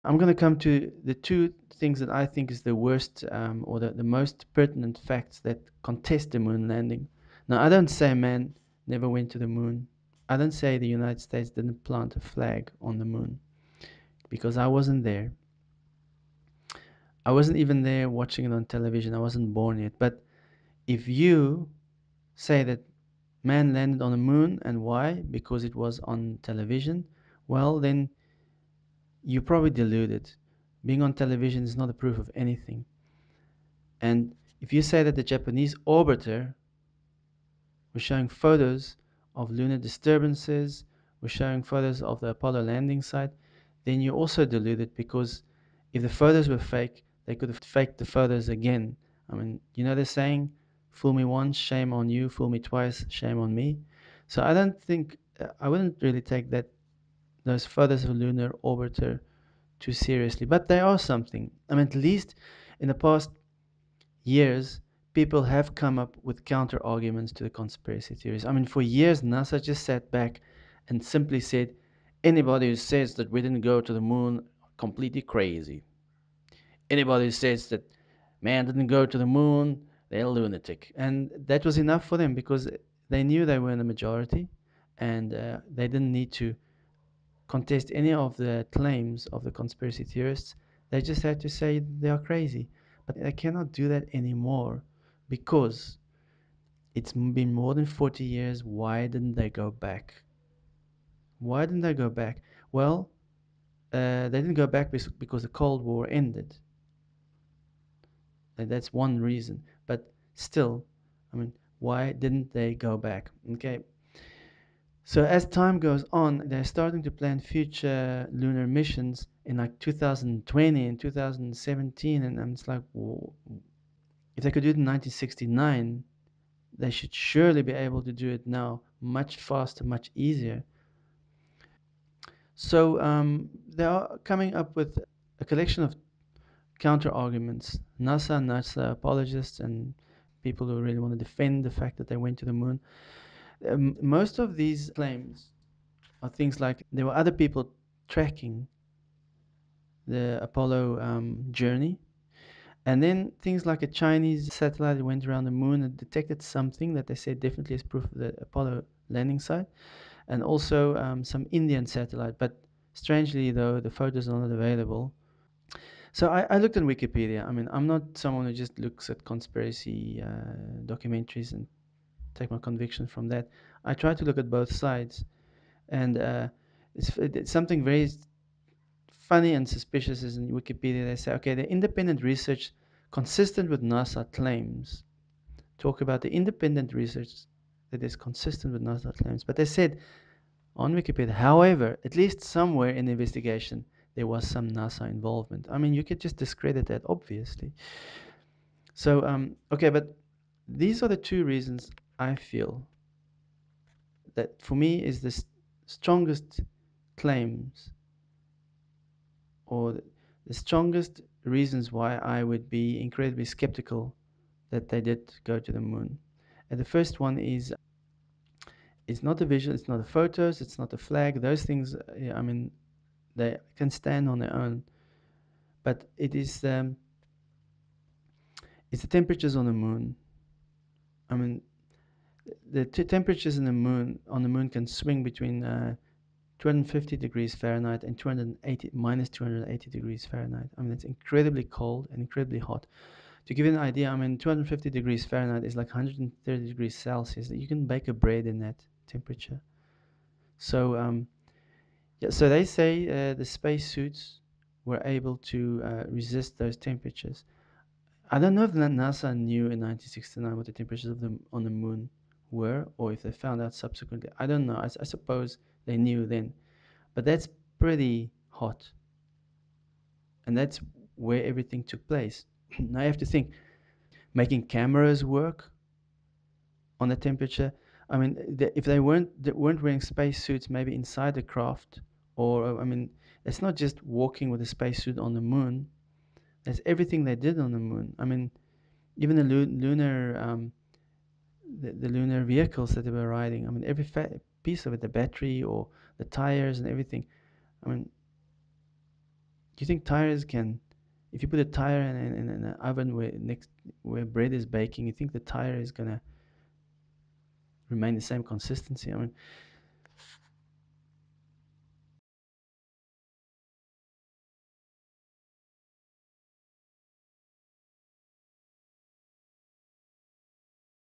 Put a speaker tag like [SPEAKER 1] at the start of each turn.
[SPEAKER 1] I'm going to come to the two things that I think is the worst, or the most pertinent facts that contest the moon landing. Now, I don't say man never went to the moon. I don't say the United States didn't plant a flag on the moon because I wasn't there. I wasn't even there watching it on television. I wasn't born yet. But if you say that man landed on the moon and why? Because it was on television, well, then you're probably deluded. Being on television is not a proof of anything. And if you say that the Japanese orbiter was showing photos of lunar disturbances, was showing photos of the Apollo landing site, then you're also deluded because if the photos were fake, they could have faked the photos again. I mean, you know the saying, fool me once, shame on you, fool me twice, shame on me. So I don't think, I wouldn't really take those photos of a lunar orbiter too seriously, but they are something. I mean, at least in the past years, people have come up with counter arguments to the conspiracy theories. I mean, for years, NASA just sat back and simply said, anybody who says that we didn't go to the moon, completely crazy. Anybody who says that man didn't go to the moon, they're a lunatic. And that was enough for them because they knew they were in the majority and they didn't need to contest any of the claims of the conspiracy theorists. They just had to say they are crazy. But they cannot do that anymore because it's been more than 40 years. Why didn't they go back? Why didn't they go back? Well, they didn't go back because the Cold War ended. And that's one reason. But still, I mean, why didn't they go back? Okay. So as time goes on, they're starting to plan future lunar missions in like 2020 and 2017, and I'm just like, whoa. If they could do it in 1969, they should surely be able to do it now, much faster, much easier. So they are coming up with a collection of counter arguments. NASA apologists, and people who really want to defend the fact that they went to the moon. Most of these claims are things like there were other people tracking the Apollo journey. And then things like a Chinese satellite that went around the moon and detected something that they said definitely is proof of the Apollo landing site. And also some Indian satellite. But strangely, though, the photos are not available. So I looked on Wikipedia. I mean, I'm not someone who just looks at conspiracy documentaries and take my conviction from that. I try to look at both sides. And it's something very funny and suspicious is in Wikipedia. They say, okay, the independent research consistent with NASA claims. Talk about the independent research that is consistent with NASA claims. But they said on Wikipedia, however, at least somewhere in the investigation, there was some NASA involvement. I mean, you could just discredit that, obviously. So, okay, but these are the two reasons I feel that for me is the strongest claims or the strongest reasons why I would be incredibly skeptical that they did go to the moon. And the first one is it's not a visual, it's not the photos, it's not the flag. Those things, yeah, I mean, they can stand on their own. But it's the temperatures on the moon. I mean, the temperatures in the moon on the moon can swing between 250 degrees Fahrenheit and 280 minus 280 degrees Fahrenheit. I mean, it's incredibly cold and incredibly hot. To give you an idea, I mean, 250 degrees Fahrenheit is like 130 degrees Celsius. You can bake a bread in that temperature. So, yeah, so they say the spacesuits were able to resist those temperatures. I don't know if NASA knew in 1969 what the temperatures of the on the moon were, or if they found out subsequently. I don't know. I suppose they knew then, but that's pretty hot, and that's where everything took place. Now you have to think, making cameras work on the temperature. I mean, if they weren't wearing spacesuits, maybe inside the craft, or I mean, it's not just walking with a spacesuit on the moon. That's everything they did on the moon. I mean, even the lunar the lunar vehicles that they were riding. I mean, every piece of it, the battery or the tires and everything. I mean, Do you think tires can, if you put a tire in an oven where bread is baking, you think the tire is gonna remain the same consistency? I mean,